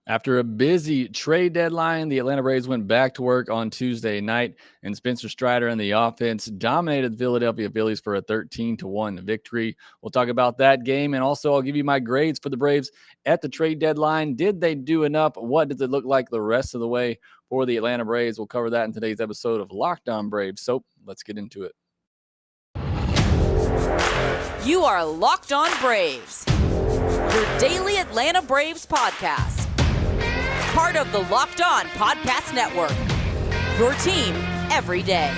After a busy trade deadline, the Atlanta Braves went back to work on Tuesday night, and Spencer Strider and the offense dominated the Philadelphia Phillies for a 13-1 victory. We'll talk about that game, and also I'll give you my grades for the Braves at the trade deadline. Did they do enough? What does it look like the rest of the way for the Atlanta Braves? We'll cover that in today's episode of Locked On Braves. So let's get into it. You are Locked On Braves, your daily Atlanta Braves podcast. Part of the Locked On Podcast Network, your team every day.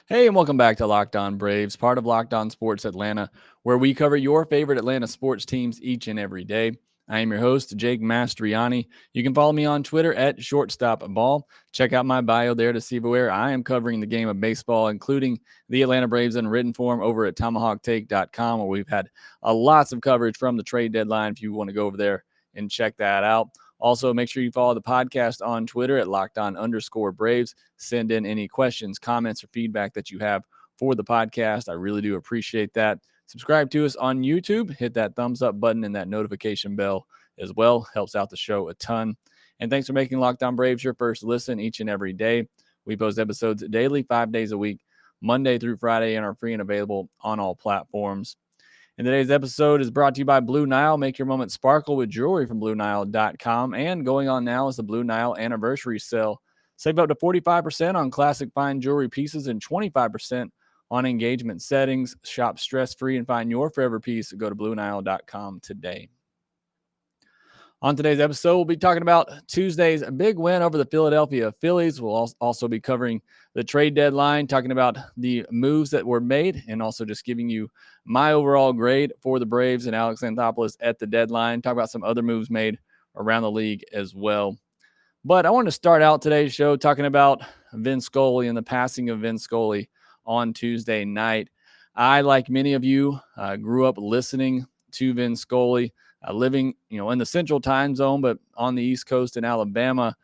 Hey, and welcome back to Locked On Braves, part of Locked On Sports Atlanta, where we cover your favorite Atlanta sports teams each and every day. I am your host, Jake Mastriani. You can follow me on Twitter at ShortstopBall. Check out my bio there to see where I am covering the game of baseball, including the Atlanta Braves in written form over at TomahawkTake.com, where we've had lots of coverage from the trade deadline if you want to go over there and check that out. Also, make sure you follow the podcast on Twitter at LockedOn_Braves. Send in any questions, comments, or feedback that you have for the podcast. I really do appreciate that. Subscribe to us on YouTube. Hit that thumbs up button and that notification bell as well. Helps out the show a ton. And thanks for making Locked On Braves your first listen each and every day. We post episodes daily, 5 days a week, Monday through Friday, and are free and available on all platforms. And today's episode is brought to you by Blue Nile. Make your moment sparkle with jewelry from BlueNile.com. And going on now is the Blue Nile Anniversary Sale. Save up to 45% on classic fine jewelry pieces and 25% on engagement settings. Shop stress-free and find your forever piece. Go to BlueNile.com today. On today's episode, we'll be talking about Tuesday's big win over the Philadelphia Phillies. We'll also be covering the trade deadline, talking about the moves that were made, and also just giving you my overall grade for the Braves and Alex Anthopoulos at the deadline. Talk about some other moves made around the league as well. But I want to start out today's show talking about Vin Scully and the passing of Vin Scully on Tuesday night. I, like many of you, grew up listening to Vin Scully. Living, in the central time zone, but on the East Coast in Alabama,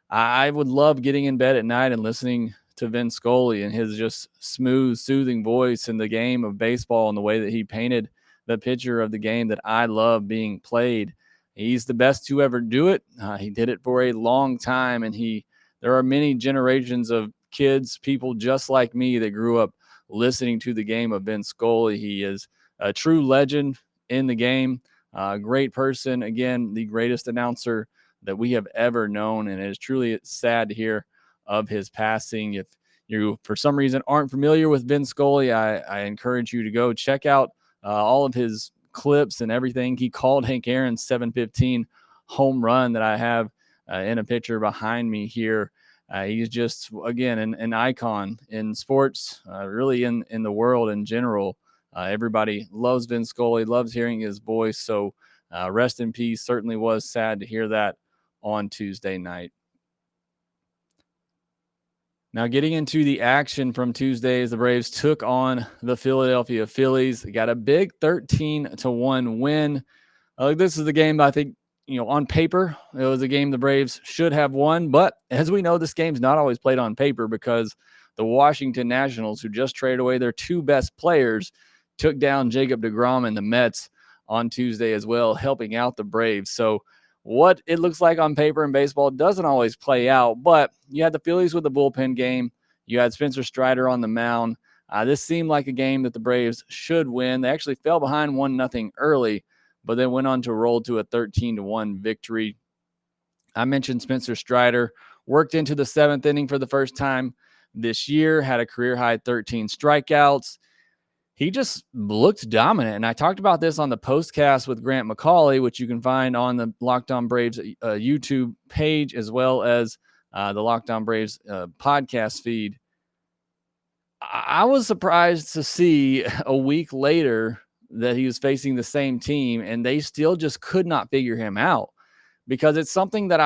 I would love getting in bed at night and listening to Vin Scully and his just smooth, soothing voice in the game of baseball and the way that he painted the picture of the game that I love being played. He's the best to ever do it. He did it for a long time, and there are many generations of kids, people just like me that grew up listening to the game of Vin Scully. He is a true legend in the game. Great person. Again, the greatest announcer that we have ever known. And it is truly sad to hear of his passing. If you, for some reason, aren't familiar with Vin Scully, I encourage you to go check out all of his clips and everything. He called Hank Aaron's 715 home run that I have in a picture behind me here. He's just, again, an icon in sports, really in the world in general. Everybody loves Vin Scully, loves hearing his voice. So rest in peace. Certainly was sad to hear that on Tuesday night. Now, getting into the action from Tuesday, as the Braves took on the Philadelphia Phillies. They got a big 13-1 win. This is the game I think, on paper, it was a game the Braves should have won. But as we know, this game's not always played on paper because the Washington Nationals, who just traded away their two best players, took down Jacob deGrom and the Mets on Tuesday as well, helping out the Braves. So what it looks like on paper in baseball doesn't always play out, but you had the Phillies with the bullpen game. You had Spencer Strider on the mound. This seemed like a game that the Braves should win. They actually fell behind 1-0 early, but then went on to roll to a 13-1 victory. I mentioned Spencer Strider worked into the seventh inning for the first time this year, had a career-high 13 strikeouts. He just looked dominant. And I talked about this on the postcast with Grant McCauley, which you can find on the Locked On Braves YouTube page, as well as the Locked On Braves podcast feed. I was surprised to see a week later that he was facing the same team, and they still just could not figure him out, because it's something that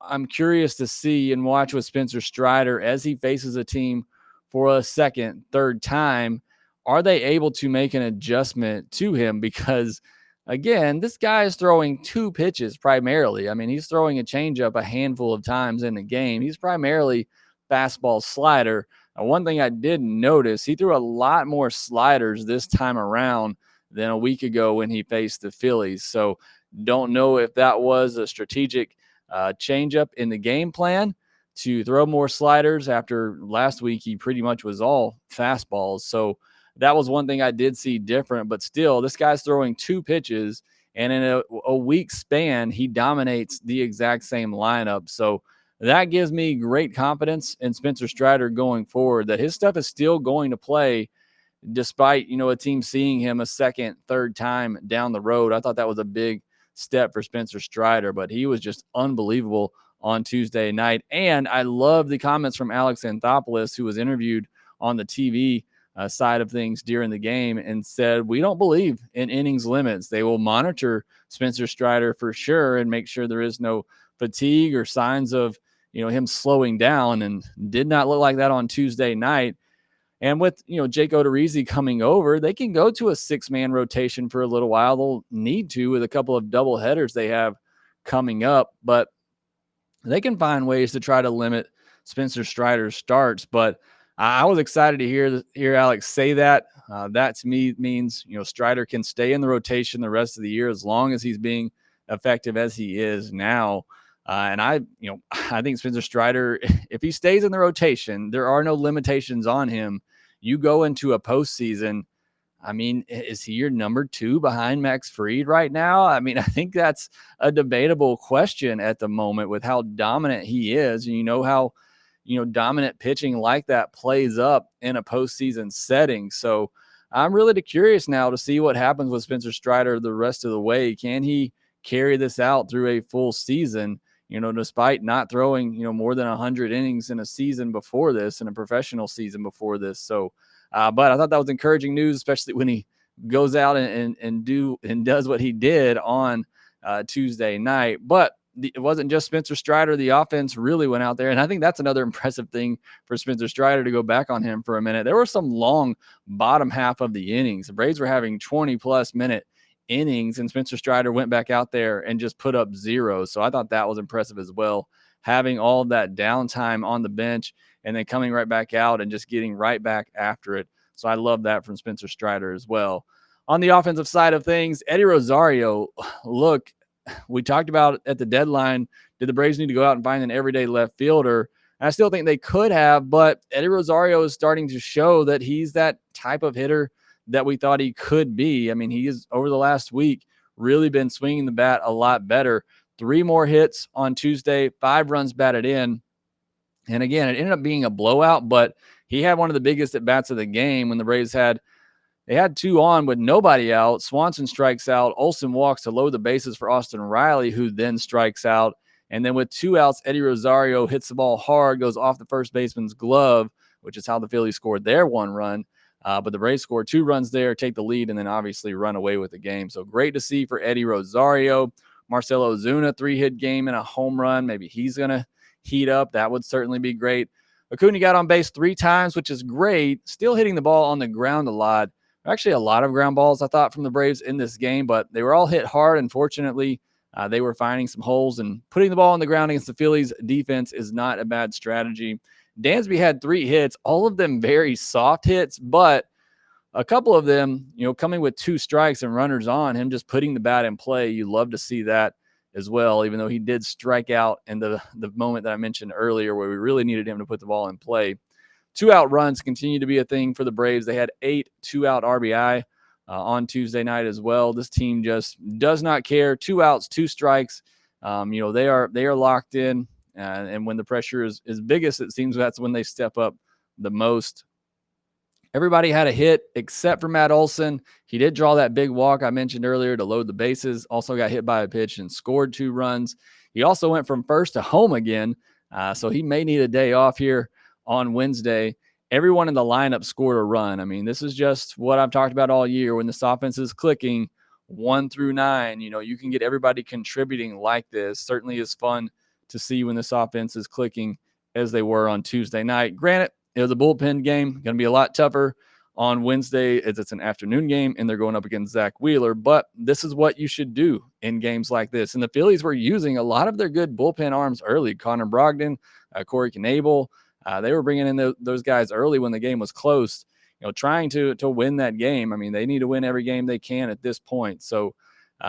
I'm curious to see and watch with Spencer Strider as he faces a team for a second, third time. Are they able to make an adjustment to him? Because, again, this guy is throwing two pitches primarily. I mean, he's throwing a changeup a handful of times in the game. He's primarily fastball slider. One thing I did notice, he threw a lot more sliders this time around than a week ago when he faced the Phillies. So don't know if that was a strategic changeup in the game plan to throw more sliders after last week he pretty much was all fastballs. So that was one thing I did see different, but still this guy's throwing 2 pitches and in a week span he dominates the exact same lineup. So that gives me great confidence in Spencer Strider going forward that his stuff is still going to play despite, a team seeing him a second, third time down the road. I thought that was a big step for Spencer Strider, but he was just unbelievable on Tuesday night. And I love the comments from Alex Anthopoulos, who was interviewed on the TV side of things during the game and said, we don't believe in innings limits. They will monitor Spencer Strider for sure and make sure there is no fatigue or signs of, him slowing down, and did not look like that on Tuesday night. And with, Jake Odorizzi coming over, they can go to a 6-man rotation for a little while. They'll need to with a couple of double headers they have coming up, but they can find ways to try to limit Spencer Strider's starts. But I was excited to hear Alex say that. That to me means, Strider can stay in the rotation the rest of the year as long as he's being effective as he is now. And I think Spencer Strider, if he stays in the rotation, there are no limitations on him. You go into a postseason, I mean, is he your number 2 behind Max Fried right now? I mean, I think that's a debatable question at the moment with how dominant he is. And how, dominant pitching like that plays up in a postseason setting. So I'm really curious now to see what happens with Spencer Strider the rest of the way. Can he carry this out through a full season? Despite not throwing, more than 100 innings in a season before this, in a professional season before this. So, but I thought that was encouraging news, especially when he goes out and does what he did on Tuesday night. But it wasn't just Spencer Strider. The offense really went out there. And I think that's another impressive thing for Spencer Strider, to go back on him for a minute. There were some long bottom half of the innings. The Braves were having 20-plus minute innings, and Spencer Strider went back out there and just put up zeros. So I thought that was impressive as well, having all of that downtime on the bench and then coming right back out and just getting right back after it. So I love that from Spencer Strider as well. On the offensive side of things, Eddie Rosario, look, we talked about at the deadline, did the Braves need to go out and find an everyday left fielder? And I still think they could have, but Eddie Rosario is starting to show that he's that type of hitter that we thought he could be. I mean, he is, over the last week, really been swinging the bat a lot better. 3 more hits on Tuesday, 5 runs batted in. And again, it ended up being a blowout, but he had one of the biggest at-bats of the game when the Braves had 2 on with nobody out. Swanson strikes out. Olsen walks to load the bases for Austin Riley, who then strikes out. And then with 2 outs, Eddie Rosario hits the ball hard, goes off the first baseman's glove, which is how the Phillies scored their 1 run. But the Braves scored 2 runs there, take the lead, and then obviously run away with the game. So great to see for Eddie Rosario. Marcell Ozuna, 3-hit game and a home run. Maybe he's going to heat up. That would certainly be great. Acuna got on base 3 times, which is great. Still hitting the ball on the ground a lot. Actually, a lot of ground balls, I thought, from the Braves in this game, but they were all hit hard. Unfortunately, they were finding some holes, and putting the ball on the ground against the Phillies defense is not a bad strategy. Dansby had 3 hits, all of them very soft hits, but a couple of them, coming with 2 strikes and runners on, him just putting the bat in play. You love to see that as well, even though he did strike out in the moment that I mentioned earlier where we really needed him to put the ball in play. 2-out runs continue to be a thing for the Braves. They had 8 2-out RBI on Tuesday night as well. This team just does not care. 2 outs, 2 strikes. They are locked in. And when the pressure is biggest, it seems that's when they step up the most. Everybody had a hit except for Matt Olson. He did draw that big walk I mentioned earlier to load the bases. Also got hit by a pitch and scored 2 runs. He also went from first to home again. So he may need a day off here on Wednesday. Everyone in the lineup scored a run. I mean, this is just what I've talked about all year. When this offense is clicking 1 through 9, you can get everybody contributing like this. Certainly is fun to see when this offense is clicking as they were on Tuesday night. Granted, it was a bullpen game. Going to be a lot tougher on Wednesday as it's an afternoon game and they're going up against Zach Wheeler. But this is what you should do in games like this. And the Phillies were using a lot of their good bullpen arms early. Connor Brogdon, Corey Knebel, They were bringing in those guys early when the game was close, trying to win that game. I mean, they need to win every game they can at this point. So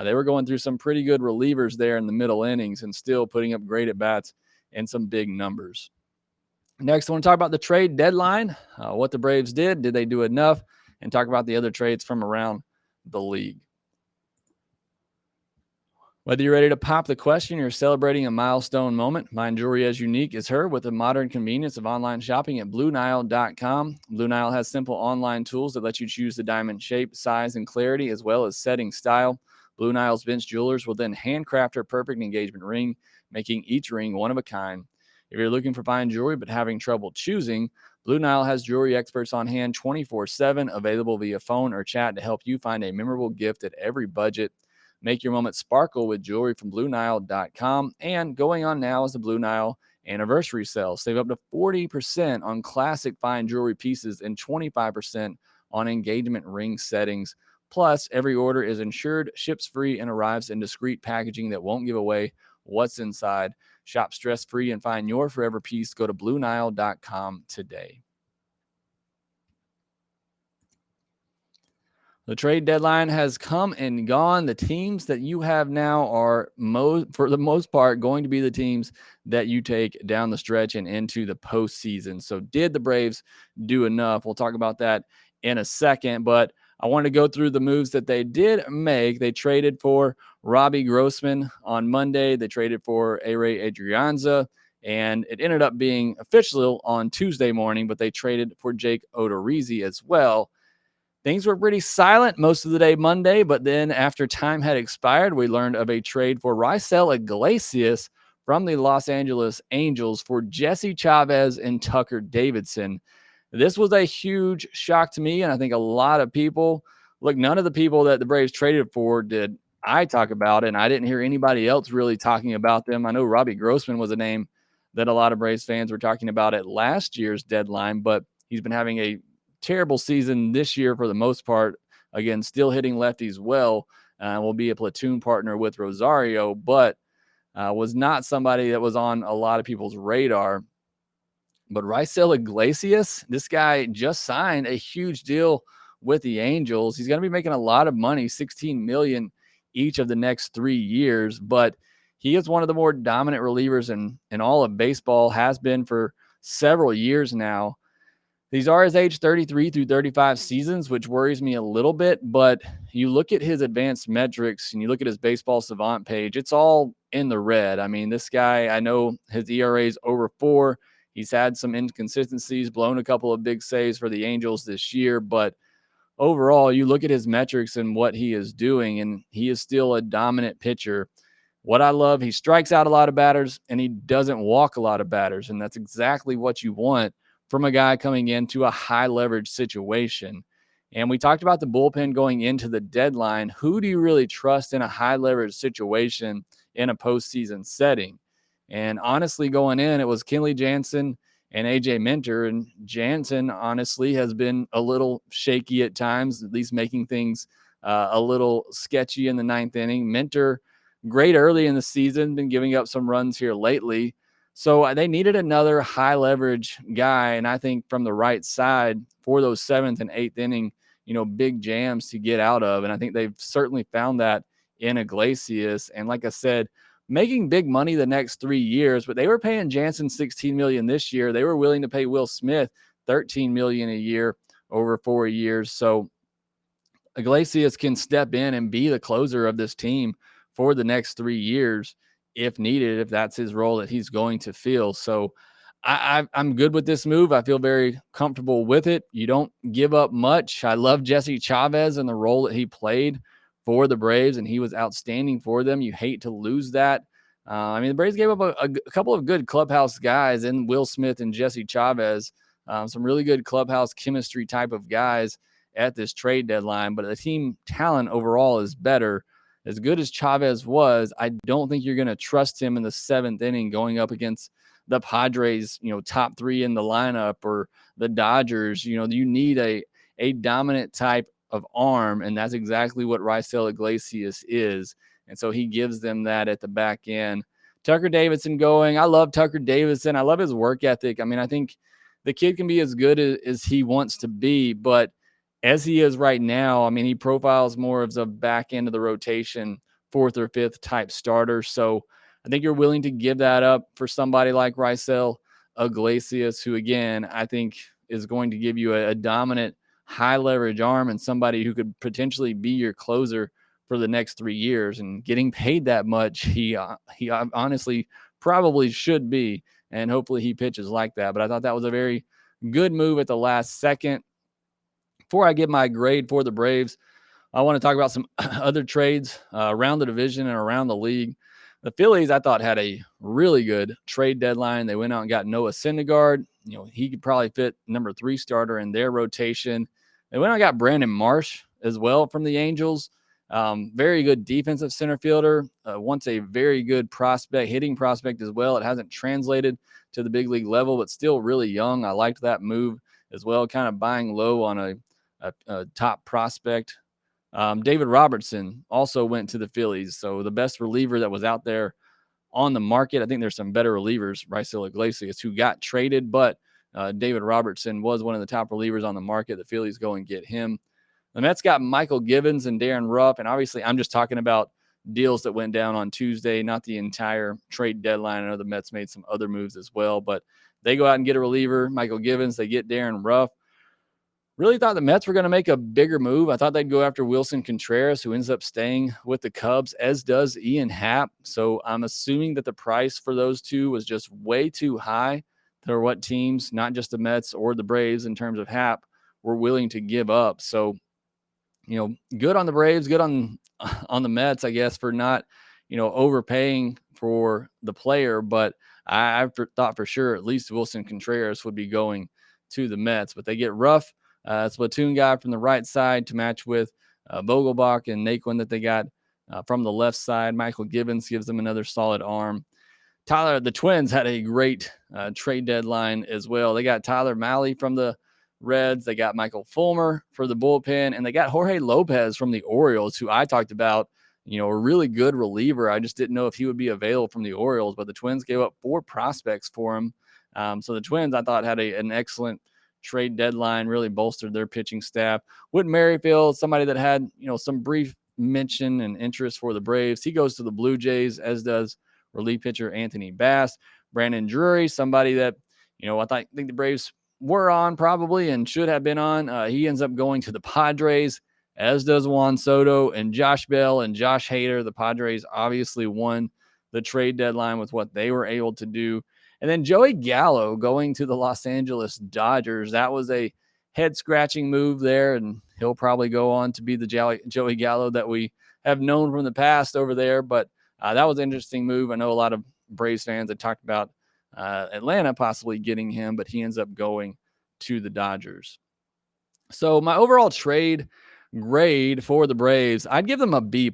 they were going through some pretty good relievers there in the middle innings and still putting up great at bats and some big numbers. Next, I want to talk about the trade deadline, what the Braves did. Did they do enough? And talk about the other trades from around the league. Whether you're ready to pop the question or celebrating a milestone moment, find jewelry as unique as her with the modern convenience of online shopping at BlueNile.com. Blue Nile has simple online tools that let you choose the diamond shape, size, and clarity, as well as setting style. Blue Nile's Vince Jewelers will then handcraft her perfect engagement ring, making each ring one of a kind. If you're looking for fine jewelry but having trouble choosing, Blue Nile has jewelry experts on hand 24/7, available via phone or chat to help you find a memorable gift at every budget. Make your moment sparkle with jewelry from BlueNile.com. And going on now is the Blue Nile anniversary sale. Save up to 40% on classic fine jewelry pieces and 25% on engagement ring settings. Plus, every order is insured, ships free, and arrives in discreet packaging that won't give away what's inside. Shop stress-free and find your forever piece. Go to BlueNile.com today. The trade deadline has come and gone. The teams that you have now are, for the most part, going to be the teams that you take down the stretch and into the postseason. So did the Braves do enough? We'll talk about that in a second, but I want to go through the moves that they did make. They traded for Robbie Grossman on Monday. They traded for A-Ray Adrianza, and it ended up being official on Tuesday morning, but they traded for Jake Odorizzi as well. Things were pretty silent most of the day Monday, but then after time had expired, we learned of a trade for Raisel Iglesias from the Los Angeles Angels for Jesse Chavez and Tucker Davidson. This was a huge shock to me, and I think a lot of people. Look, none of the people that the Braves traded for did I talk about, and I didn't hear anybody else really talking about them. I know Robbie Grossman was a name that a lot of Braves fans were talking about at last year's deadline, but he's been having a terrible season this year for the most part. Again, still hitting lefties well. Will be a platoon partner with Rosario, but was not somebody that was on a lot of people's radar. But Raisel Iglesias, this guy just signed a huge deal with the Angels. He's going to be making a lot of money, $16 million each of the next 3 years. But he is one of the more dominant relievers in all of baseball, has been for several years now. These are his age 33 through 35 seasons, which worries me a little bit. But you look at his advanced metrics and you look at his baseball savant page, it's all in the red. I mean, this guy, I know his ERA is over 4. He's had some inconsistencies, blown a couple of big saves for the Angels this year. But overall, you look at his metrics and what he is doing, and he is still a dominant pitcher. What I love, he strikes out a lot of batters and he doesn't walk a lot of batters. And that's exactly what you want from a guy coming into a high leverage situation. And we talked about the bullpen going into the deadline. Who do you really trust in a high leverage situation in a postseason setting? And honestly, going in, it was Kenley Jansen and AJ Minter. And Jansen, honestly, has been a little shaky at times, at least making things a little sketchy in the 9th inning. Minter, great early in the season, been giving up some runs here lately. So they needed another high leverage guy. And I think from the right side for those 7th and 8th inning, big jams to get out of. And I think they've certainly found that in Iglesias. And like I said, making big money the next 3 years, but they were paying Jansen $16 million this year. They were willing to pay Will Smith $13 million a year over 4 years. So Iglesias can step in and be the closer of this team for the next 3 years if needed, if that's his role that he's going to fill. So I'm good with this move. I feel very comfortable with it. You don't give up much. I love Jesse Chavez and the role that he played for the Braves, and he was outstanding for them. You hate to lose that. The Braves gave up a couple of good clubhouse guys in Will Smith and Jesse Chavez, some really good clubhouse chemistry type of guys at this trade deadline, but the team talent overall is better. As good as Chavez was, I don't think you're going to trust him in the 7th inning going up against the Padres, top 3 in the lineup, or the Dodgers. You need a dominant type of arm, and that's exactly what Raisel Iglesias is. And so he gives them that at the back end Tucker Davidson going. I love Tucker Davidson. I love his work ethic. I mean, I think the kid can be as good as he wants to be, but as he is right now, I mean, he profiles more of the back end of the rotation, fourth or fifth type starter. So I think you're willing to give that up for somebody like Raisel Iglesias, who, again, I think is going to give you a dominant, high leverage arm and somebody who could potentially be your closer for the next 3 years. And getting paid that much, he honestly probably should be, and hopefully he pitches like that. But I thought that was a very good move at the last second. Before I give my grade for the Braves, I want to talk about some other trades around the division and around the league. The Phillies, I thought, had a really good trade deadline. They went out and got Noah Syndergaard. He could probably fit number 3 starter in their rotation. They went out and got Brandon Marsh as well from the Angels. Very good defensive center fielder. Once a very good prospect, hitting prospect as well. It hasn't translated to the big league level, but still really young. I liked that move as well, kind of buying low on a top prospect. David Robertson also went to the Phillies. So the best reliever that was out there on the market. I think there's some better relievers, Raisel Iglesias, who got traded, but David Robertson was one of the top relievers on the market. The Phillies go and get him. The Mets got Michael Gibbons and Darren Ruff. And obviously, I'm just talking about deals that went down on Tuesday, not the entire trade deadline. I know the Mets made some other moves as well, but they go out and get a reliever, Michael Gibbons. They get Darren Ruff. Really thought the Mets were going to make a bigger move. I thought they'd go after Wilson Contreras, who ends up staying with the Cubs, as does Ian Happ. So I'm assuming that the price for those two was just way too high for what teams, not just the Mets or the Braves in terms of Happ, were willing to give up. So, good on the Braves, good on the Mets, I guess, for not, overpaying for the player. But I thought for sure at least Wilson Contreras would be going to the Mets. But they get Ruff. It's a platoon guy from the right side to match with Vogelbach and Naquin that they got from the left side. Michael Gibbons gives them another solid arm. The Twins had a great trade deadline as well. They got Tyler Mahle from the Reds. They got Michael Fulmer for the bullpen, and they got Jorge Lopez from the Orioles, who I talked about, a really good reliever. I just didn't know if he would be available from the Orioles, but the Twins gave up 4 prospects for him. So the Twins, I thought, had an excellent trade deadline, really bolstered their pitching staff. Whit Merrifield, somebody that had, some brief mention and interest for the Braves. He goes to the Blue Jays, as does relief pitcher Anthony Bass. Brandon Drury, somebody that, I think the Braves were on probably and should have been on. He ends up going to the Padres, as does Juan Soto and Josh Bell and Josh Hader. The Padres obviously won the trade deadline with what they were able to do. And then Joey Gallo going to the Los Angeles Dodgers. That was a head-scratching move there, and he'll probably go on to be the Joey Gallo that we have known from the past over there. But that was an interesting move. I know a lot of Braves fans had talked about Atlanta possibly getting him, but he ends up going to the Dodgers. So my overall trade grade for the Braves, I'd give them a B+.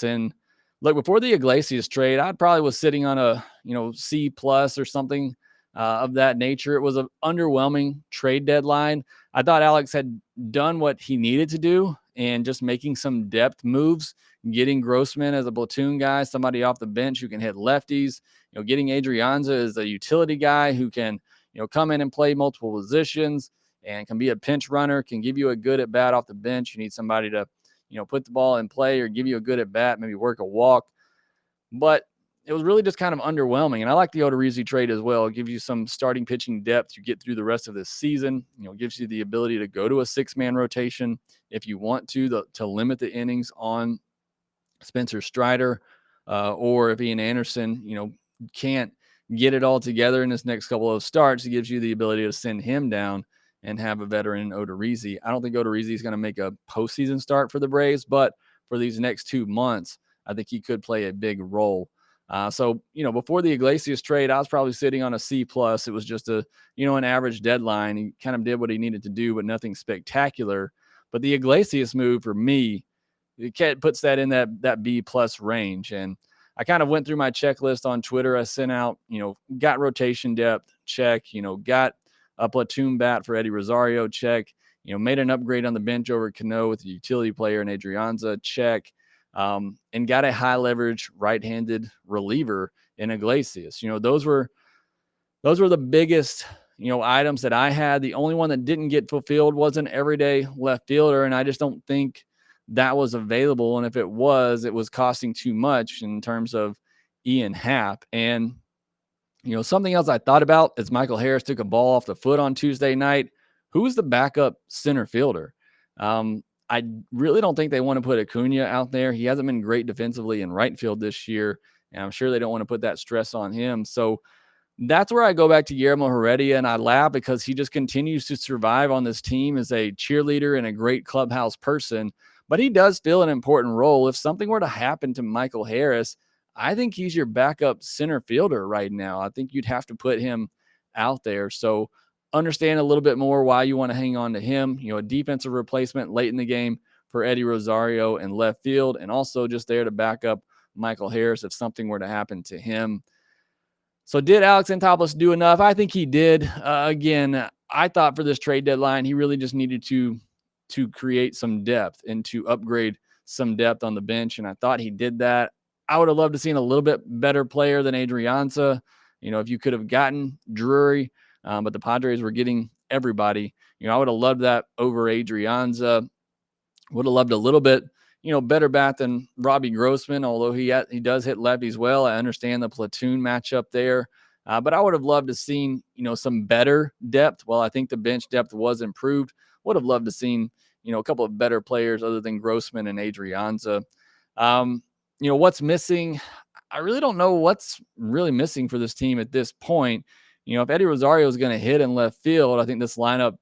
And look, before the Iglesias trade, I probably was sitting on a, C+ or something of that nature. It was an underwhelming trade deadline. I thought Alex had done what he needed to do and just making some depth moves, getting Grossman as a platoon guy, somebody off the bench who can hit lefties, getting Adrianza as a utility guy who can, come in and play multiple positions and can be a pinch runner, can give you a good at bat off the bench. You need somebody to, put the ball in play or give you a good at bat, maybe work a walk. But it was really just kind of underwhelming. And I like the Odorizzi trade as well. It gives you some starting pitching depth. You get through the rest of this season. Gives you the ability to go to a 6-man rotation if you want to limit the innings on Spencer Strider, or if Ian Anderson, can't get it all together in his next couple of starts. It gives you the ability to send him down and have a veteran Odorizzi. I don't think Odorizzi is going to make a postseason start for the Braves, but for these next 2 months, I think he could play a big role. So, before the Iglesias trade, I was probably sitting on a C+. It was just an average deadline. He kind of did what he needed to do, but nothing spectacular. But the Iglesias move for me, it puts that in that B+ range. And I kind of went through my checklist on Twitter. I sent out, got rotation depth, check, got a platoon bat for Eddie Rosario, check, made an upgrade on the bench over Cano with a utility player and Adrianza, check. and got a high leverage right-handed reliever in Iglesias. Those were the biggest items that I had. The only one that didn't get fulfilled was an everyday left fielder, and I just don't think that was available. And if it was costing too much in terms of Ian Happ. And something else I thought about is Michael Harris took a ball off the foot on Tuesday night. Who's the backup center fielder? I really don't think they want to put Acuna out there. He hasn't been great defensively in right field this year, and I'm sure they don't want to put that stress on him. So that's where I go back to Guillermo Heredia, and I laugh because he just continues to survive on this team as a cheerleader and a great clubhouse person. But he does fill an important role. If something were to happen to Michael Harris, I think he's your backup center fielder right now. I think you'd have to put him out there. So understand a little bit more why you want to hang on to him. A defensive replacement late in the game for Eddie Rosario in left field, and also just there to back up Michael Harris if something were to happen to him. So did Alex Anthopoulos do enough? I think he did. Again, I thought for this trade deadline, he really just needed to create some depth and to upgrade some depth on the bench, and I thought he did that. I would have loved to seen a little bit better player than Adrianza. If you could have gotten Drury, but the Padres were getting everybody. I would have loved that over Adrianza. Would have loved a little bit, better bat than Robbie Grossman, although he does hit lefties well. I understand the platoon matchup there. But I would have loved to seen, some better depth. Well, I think the bench depth was improved. Would have loved to seen, a couple of better players other than Grossman and Adrianza. What's missing? I really don't know what's really missing for this team at this point. If Eddie Rosario is going to hit in left field, I think this lineup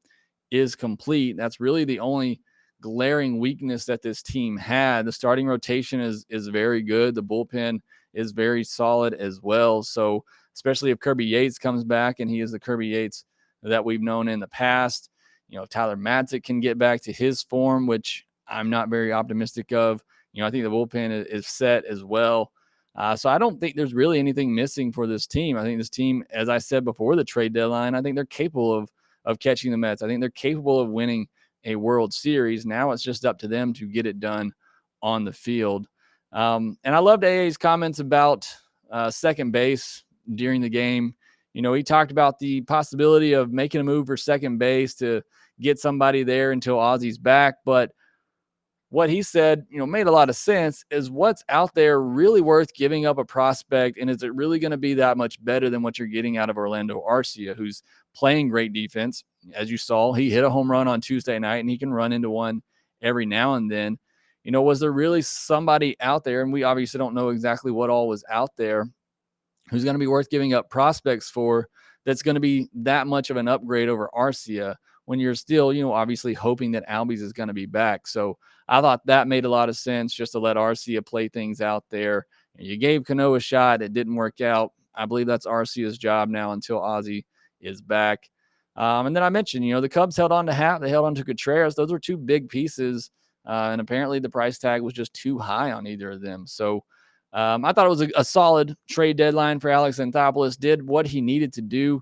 is complete. That's really the only glaring weakness that this team had. The starting rotation is very good. The bullpen is very solid as well. So especially if Kirby Yates comes back and he is the Kirby Yates that we've known in the past, if Tyler Matzik can get back to his form, which I'm not very optimistic of, I think the bullpen is set as well. So I don't think there's really anything missing for this team. I think this team, as I said before the trade deadline, I think they're capable of catching the Mets. I think they're capable of winning a World Series. Now it's just up to them to get it done on the field. And I loved AA's comments about second base during the game. He talked about the possibility of making a move for second base to get somebody there until Ozzy's back. But what he said, made a lot of sense. Is what's out there really worth giving up a prospect? And is it really going to be that much better than what you're getting out of Orlando Arcia, who's playing great defense? As you saw, he hit a home run on Tuesday night, and he can run into one every now and then. Was there really somebody out there? And we obviously don't know exactly what all was out there, who's going to be worth giving up prospects for, that's going to be that much of an upgrade over Arcia when you're still, obviously hoping that Albies is going to be back. So I thought that made a lot of sense, just to let Arcia play things out there. You gave Cano a shot. It didn't work out. I believe that's Arcia's job now until Ozzy is back. And then I mentioned, the Cubs held on to Happ. They held on to Contreras. Those were two big pieces. And apparently the price tag was just too high on either of them. So I thought it was a solid trade deadline for Alex Anthopoulos. Did what he needed to do.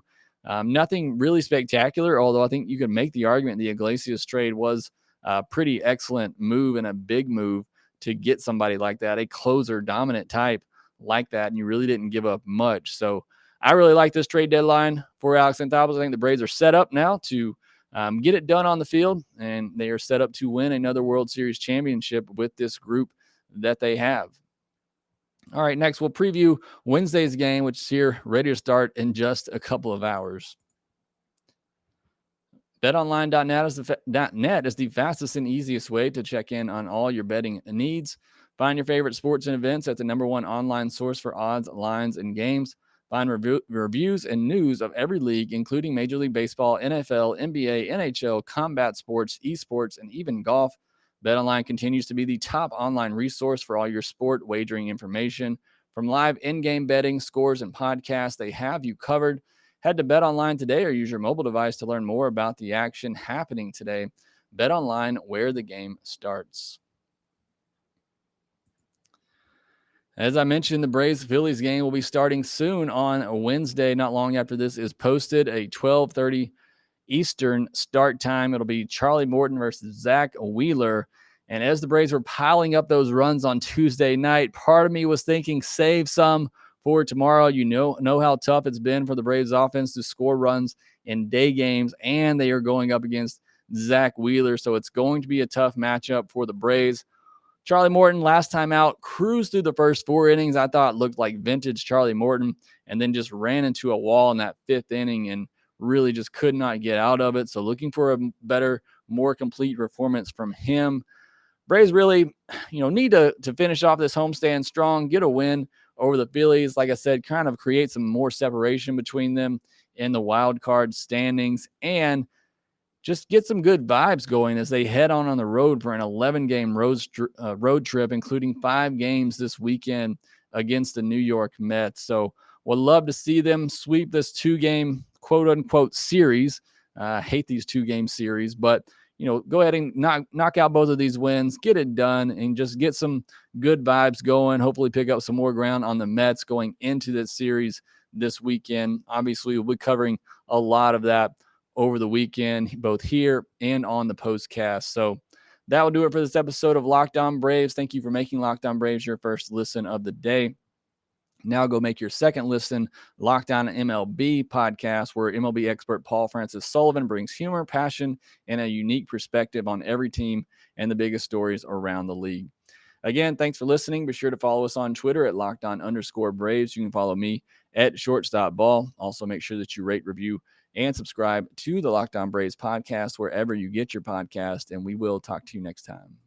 Nothing really spectacular, although I think you could make the argument the Iglesias trade was a pretty excellent move and a big move to get somebody like that, a closer dominant type like that, and you really didn't give up much. So I really like this trade deadline for Alex Anthopoulos. I think the Braves are set up now to get it done on the field, and they are set up to win another World Series championship with this group that they have. All right, next we'll preview Wednesday's game, which is here ready to start in just a couple of hours. BetOnline.net is the fastest and easiest way to check in on all your betting needs. Find your favorite sports and events at the #1 online source for odds, lines, and games. Find reviews and news of every league, including Major League Baseball, NFL, NBA, NHL, combat sports, esports, and even golf. BetOnline continues to be the top online resource for all your sport wagering information. From live in-game betting, scores, and podcasts, they have you covered. Head to BetOnline today or use your mobile device to learn more about the action happening today. BetOnline, where the game starts. As I mentioned, the Braves-Phillies game will be starting soon on Wednesday. Not long after this is posted, a 12:30 Eastern start time. It'll be Charlie Morton versus Zach Wheeler. And as the Braves were piling up those runs on Tuesday night, part of me was thinking, save some for tomorrow. You know how tough it's been for the Braves offense to score runs in day games, and they are going up against Zach Wheeler. So it's going to be a tough matchup for the Braves. Charlie Morton, last time out, cruised through the first 4 innings. I thought it looked like vintage Charlie Morton, and then just ran into a wall in that 5th inning and really just could not get out of it. So looking for a better, more complete performance from him. Braves really, need to finish off this homestand strong, get a win over the Phillies. Like I said, kind of create some more separation between them in the wild card standings, and just get some good vibes going as they head on the road for an 11-game road trip, including 5 games this weekend against the New York Mets. So would love to see them sweep this 2-game quote-unquote series. I hate these 2-game series, but go ahead and knock out both of these wins, get it done, and just get some good vibes going. Hopefully pick up some more ground on the Mets going into this series this weekend. Obviously, we'll be covering a lot of that over the weekend, both here and on the postcast. So that will do it for this episode of Locked On Braves. Thank you for making Locked On Braves your first listen of the day. Now go make your second listen, Locked On MLB podcast, where MLB expert Paul Francis Sullivan brings humor, passion, and a unique perspective on every team and the biggest stories around the league. Again, thanks for listening. Be sure to follow us on Twitter at LockedOn_Braves. You can follow me at ShortstopBall. Also, make sure that you rate, review, and subscribe to the Locked On Braves podcast wherever you get your podcast, and we will talk to you next time.